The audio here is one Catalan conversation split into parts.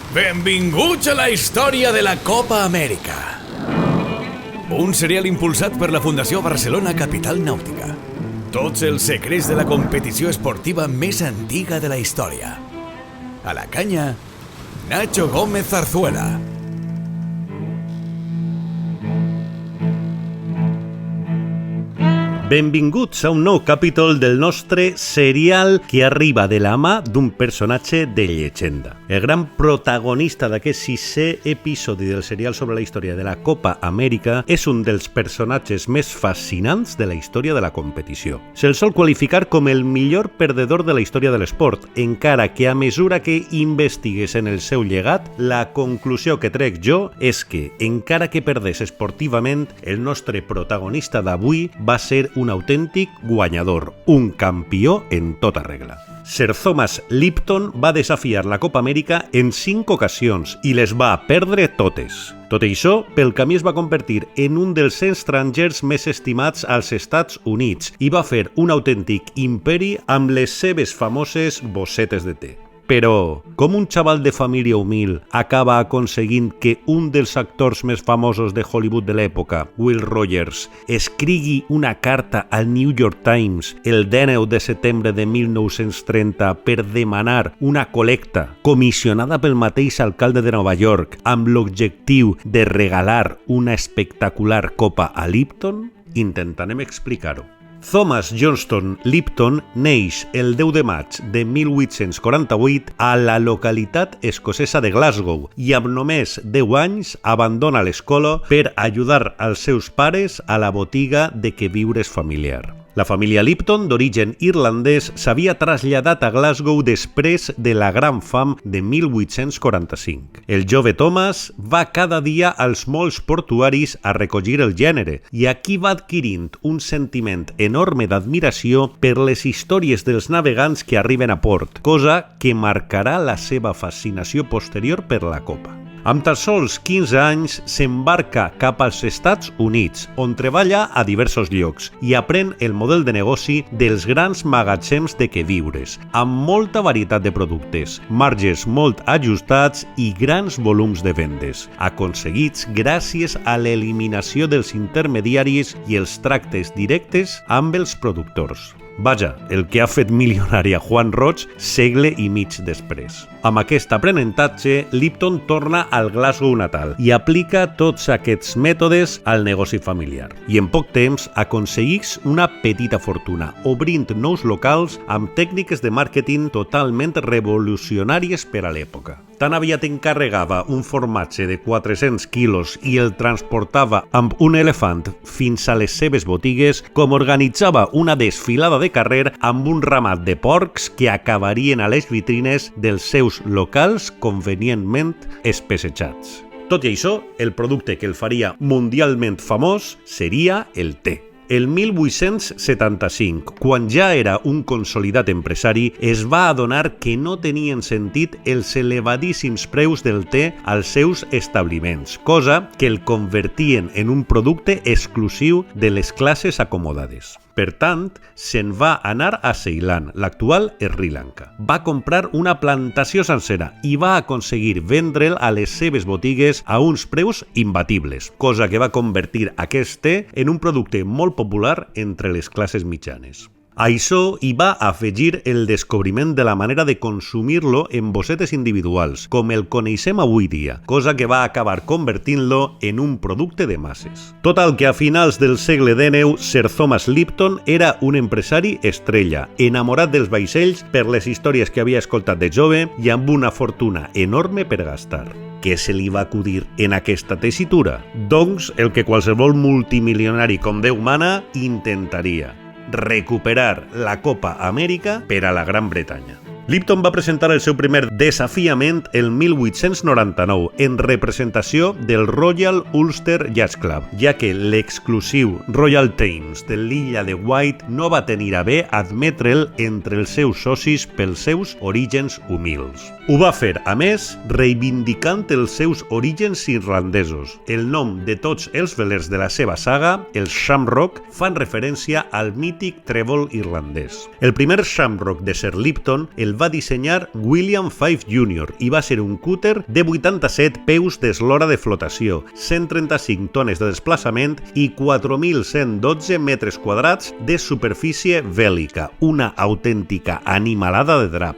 Benvinguts a la història de la Copa Amèrica. Un serial impulsat per la Fundació Barcelona Capital Nàutica. Tots els secrets de la competició esportiva més antiga de la història. A la canya, Nacho Gómez Zarzuela. Benvinguts a un nou capítol del nostre serial que arriba de la mà d'un personatge de llegenda. El gran protagonista d'aquest sisè episodi del serial sobre la història de la Copa Amèrica és un dels personatges més fascinants de la història de la competició. Se'l sol qualificar com el millor perdedor de la història de l'esport, encara que a mesura que investigues en el seu llegat, la conclusió que trec jo és que, encara que perdés esportivament, el nostre protagonista d'avui va ser un autèntic guanyador, un campió en tota regla. Sir Thomas Lipton va desafiar la Copa Amèrica en 5 ocasions i les va perdre totes. Tot això, pel camí es va convertir en un dels estrangers més estimats als Estats Units i va fer un autèntic imperi amb les seves famoses bossetes de te. Però, com un xaval de família humil acaba aconseguint que un dels actors més famosos de Hollywood de l'època, Will Rogers, escrigui una carta al New York Times el 19 de setembre de 1930 per demanar una col·lecta comissionada pel mateix alcalde de Nova York amb l'objectiu de regalar una espectacular copa a Lipton? Intentarem explicar-ho. Thomas Johnston Lipton neix el 10 de maig de 1848 a la localitat escocesa de Glasgow i amb només 10 anys abandona l'escola per ajudar als seus pares a la botiga de queviures familiar. La família Lipton, d'origen irlandès, s'havia traslladat a Glasgow després de la Gran Fam de 1845. El jove Thomas va cada dia als molls portuaris a recollir el gènere i aquí va adquirint un sentiment enorme d'admiració per les històries dels navegants que arriben a port, cosa que marcarà la seva fascinació posterior per la Copa. Amb tan sols 15 anys s'embarca cap als Estats Units, on treballa a diversos llocs i aprèn el model de negoci dels grans magatzems de queviures, amb molta varietat de productes, marges molt ajustats i grans volums de vendes, aconseguits gràcies a l'eliminació dels intermediaris i els tractes directes amb els productors. Vaja, el que ha fet milionari a Juan Roig segle i mig després. Amb aquest aprenentatge, Lipton torna al Glasgow natal i aplica tots aquests mètodes al negoci familiar. I en poc temps aconsegueix una petita fortuna, obrint nous locals amb tècniques de màrqueting totalment revolucionàries per a l'època. Tan aviat encarregava un formatge de 400 quilos i el transportava amb un elefant fins a les seves botigues, com organitzava una desfilada de carrer amb un ramat de porcs que acabarien a les vitrines dels seus locals convenientment espesejats. Tot i això, el producte que el faria mundialment famós seria el te. El 1875, quan ja era un consolidat empresari, es va adonar que no tenien sentit els elevadíssims preus del te als seus establiments, cosa que el convertien en un producte exclusiu de les classes acomodades. Per tant, se'n va anar a Ceilan, l'actual Sri Lanka. Va comprar una plantació sencera i va aconseguir vendre'l a les seves botigues a uns preus imbatibles, cosa que va convertir aquest te en un producte molt popular entre les classes mitjanes. A això hi va afegir el descobriment de la manera de consumir-lo en bossetes individuals, com el coneixem avui dia, cosa que va acabar convertint-lo en un producte de masses. Total que a finals del segle XIX, Sir Thomas Lipton era un empresari estrella, enamorat dels vaixells per les històries que havia escoltat de jove i amb una fortuna enorme per gastar. Què se li va acudir en aquesta tessitura? Doncs el que qualsevol multimilionari com Déu mana intentaria: recuperar la Copa Amèrica per a la Gran Bretanya. Lipton va presentar el seu primer desafiament el 1899 en representació del Royal Ulster Yacht Club, ja que l'exclusiu Royal Thames de l'illa de Wight no va tenir a bé admetre'l entre els seus socis pels seus orígens humils. Ho va fer, a més, reivindicant els seus orígens irlandesos. El nom de tots els velers de la seva saga, els Shamrock, fan referència al mític trèvol irlandès. El primer Shamrock de Sir Lipton el va dissenyar William Fife Jr. i va ser un cúter de 87 peus d'eslora de flotació, 135 tones de desplaçament i 4.112 metres quadrats de superfície bèl·lica, una autèntica animalada de drap.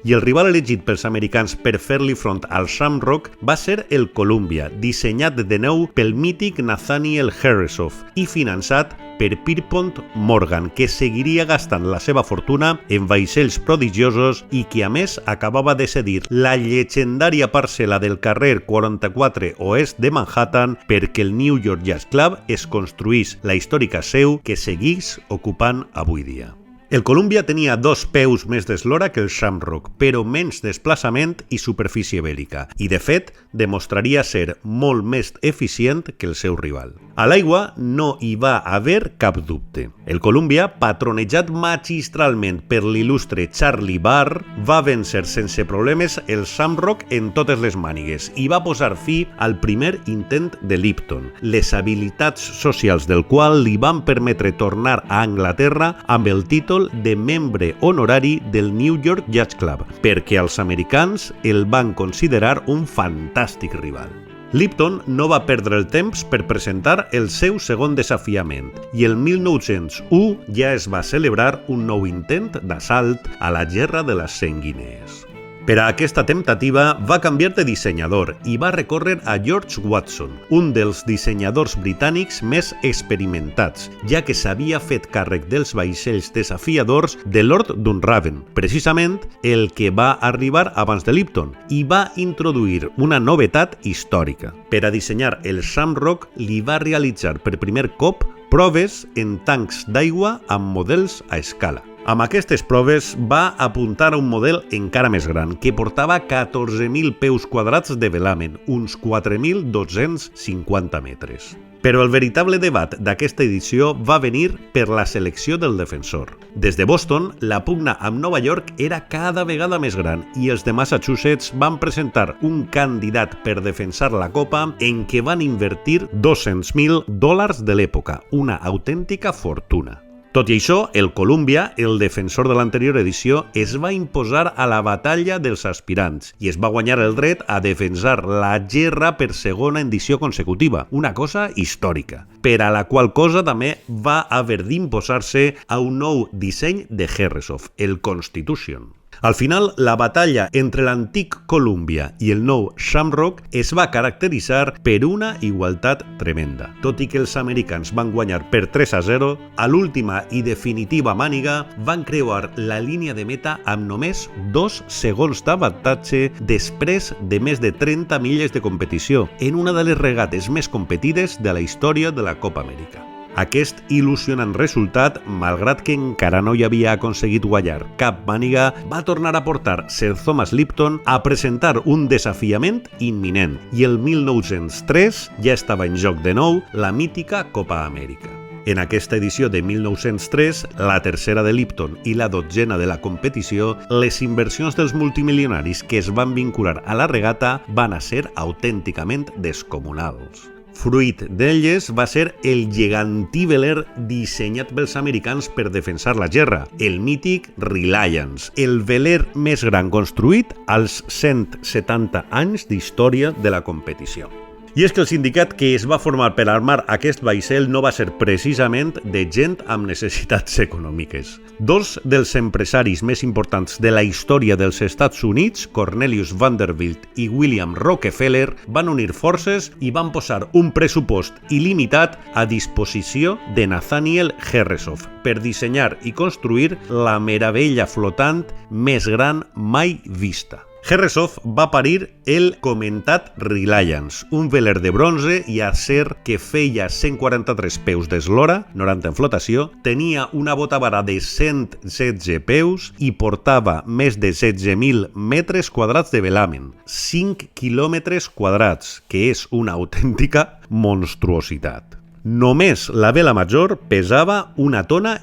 I el rival elegit pels americans per fer-li front al Shamrock va ser el Columbia, dissenyat de nou pel mític Nathaniel Herreshoff i finançat per Pierpont Morgan, que seguiria gastant la seva fortuna en vaixells prodigiosos i que a més acabava de cedir la llegendària parcel·la del carrer 44 oest de Manhattan perquè el New York Yacht Club es construís la històrica seu que seguís ocupant avui dia. El Columbia tenia 2 peus més d'eslora que el Shamrock, però menys desplaçament i superfície bèl·lica, i de fet demostraria ser molt més eficient que el seu rival. A l'aigua no hi va haver cap dubte. El Columbia, patronejat magistralment per l'il·lustre Charlie Barr, va vèncer sense problemes el Shamrock en totes les mànigues i va posar fi al primer intent de Lipton, les habilitats socials del qual li van permetre tornar a Anglaterra amb el títol de membre honorari del New York Yacht Club, perquè els americans el van considerar un fantàstic rival. Lipton no va perdre el temps per presentar el seu segon desafiament i el 1901 ja es va celebrar un nou intent d'assalt a la Guerra de les 100 Guinees. Per a aquesta temptativa va canviar de dissenyador i va recórrer a George Watson, un dels dissenyadors britànics més experimentats, ja que s'havia fet càrrec dels vaixells desafiadors de Lord Dunraven, precisament el que va arribar abans de Lipton, i va introduir una novetat històrica. Per a dissenyar el Shamrock li va realitzar per primer cop proves en tancs d'aigua amb models a escala. Amb aquestes proves va apuntar a un model encara més gran, que portava 14.000 peus quadrats de velamen, uns 4.250 metres. Però el veritable debat d'aquesta edició va venir per la selecció del defensor. Des de Boston, la pugna amb Nova York era cada vegada més gran i els de Massachusetts van presentar un candidat per defensar la Copa en què van invertir $200.000 de l'època, una autèntica fortuna. Tot i això, el Columbia, el defensor de l'anterior edició, es va imposar a la batalla dels aspirants i es va guanyar el dret a defensar la gerra per segona edició consecutiva, una cosa històrica, per a la qual cosa també va haver d'imposar-se a un nou disseny de Herreshoff, el Constitution. Al final, la batalla entre l'antic Columbia i el nou Shamrock es va caracteritzar per una igualtat tremenda. Tot i que els americans van guanyar per 3-0, a l'última i definitiva màniga van creuar la línia de meta amb només 2 segons d'avantatge després de més de 30 milles de competició, en una de les regates més competides de la història de la Copa Amèrica. Aquest il·lusionant resultat, malgrat que encara no hi havia aconseguit guanyar cap màniga, va tornar a portar Sir Thomas Lipton a presentar un desafiament imminent i el 1903 ja estava en joc de nou la mítica Copa Amèrica. En aquesta edició de 1903, la tercera de Lipton i la 12ª de la competició, les inversions dels multimilionaris que es van vincular a la regata van a ser autènticament descomunals. Fruit d'elles va ser el gegantí veler dissenyat pels americans per defensar la gerra, el mític Reliance, el veler més gran construït als 170 anys d'història de la competició. I és que el sindicat que es va formar per armar aquest vaixell no va ser precisament de gent amb necessitats econòmiques. Dos dels empresaris més importants de la història dels Estats Units, Cornelius Vanderbilt i William Rockefeller, van unir forces i van posar un pressupost il·limitat a disposició de Nathaniel Herreshoff per dissenyar i construir la meravella flotant més gran mai vista. Herreshoff va parir el comentat Reliance, un veler de bronze i acer que feia 143 peus d'eslora, 90 en flotació, tenia una botavara de 116 peus i portava més de 16.000 metres quadrats de velamen, 5 quilòmetres quadrats, que és una autèntica monstruositat. Només la vela major pesava 1,5 tones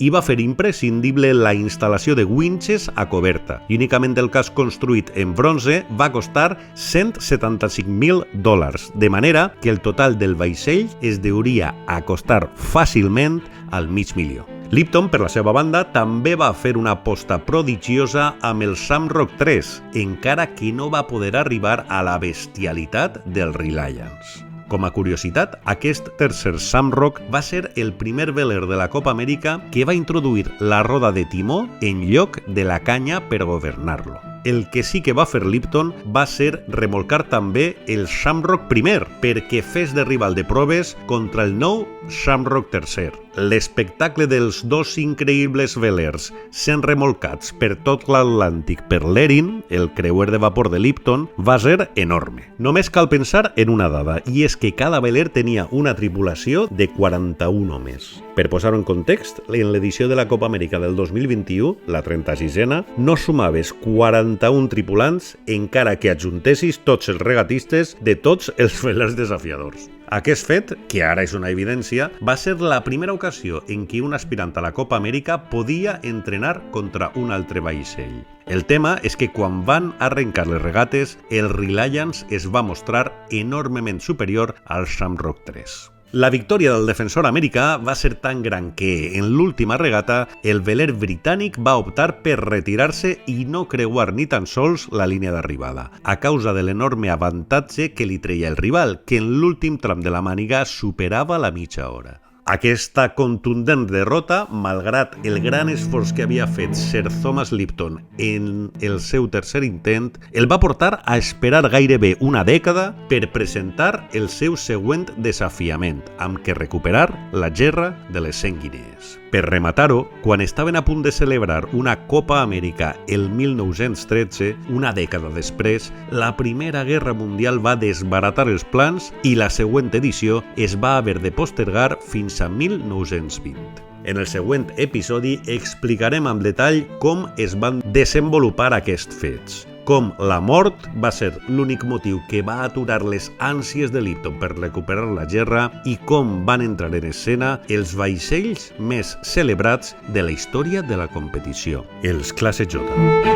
i va fer imprescindible la instal·lació de winches a coberta. I únicament el casc construït en bronze va costar $175.000, de manera que el total del vaixell es deuria acostar fàcilment al $500.000. Lipton, per la seva banda, també va fer una aposta prodigiosa amb el Shamrock 3, encara que no va poder arribar a la bestialitat del Reliance. Com a curiositat, aquest tercer Shamrock va ser el primer veler de la Copa Amèrica que va introduir la roda de timó en lloc de la canya per governar-lo. El que sí que va fer Lipton va ser remolcar també el Shamrock primer perquè fes de rival de proves contra el nou Shamrock tercer. L'espectacle dels dos increïbles velers sent remolcats per tot l'Atlàntic per l'Erin, el creuer de vapor de Lipton, va ser enorme. Només cal pensar en una dada, i és que cada veler tenia una tripulació de 41 homes. Per posar-ho en context, en l'edició de la Copa Amèrica del 2021, la 36a, no sumaves 41 tripulants encara que adjuntessis tots els regatistes de tots els velers desafiadors. Aquest fet, que ara és una evidència, va ser la primera ocasió en què un aspirant a la Copa Amèrica podia entrenar contra un altre vaixell. El tema és que quan van arrencar les regates, el Reliance es va mostrar enormement superior al Shamrock 3. La victòria del defensor americà va ser tan gran que, en l'última regata, el veler britànic va optar per retirar-se i no creuar ni tan sols la línia d'arribada, a causa de l'enorme avantatge que li treia el rival, que en l'últim tram de la màniga superava la mitja hora. Aquesta contundent derrota, malgrat el gran esforç que havia fet Sir Thomas Lipton en el seu tercer intent, el va portar a esperar gairebé una dècada per presentar el seu següent desafiament, amb què recuperar la gerra de les 100 guinees. Per rematar-ho, quan estaven a punt de celebrar una Copa Amèrica el 1913, una dècada després, la Primera Guerra Mundial va desbaratar els plans i la següent edició es va haver de postergar fins a 1920. En el següent episodi explicarem amb detall com es van desenvolupar aquests fets, com la mort va ser l'únic motiu que va aturar les ànsies de Lipton per recuperar la gerra i com van entrar en escena els vaixells més celebrats de la història de la competició, els Classe J.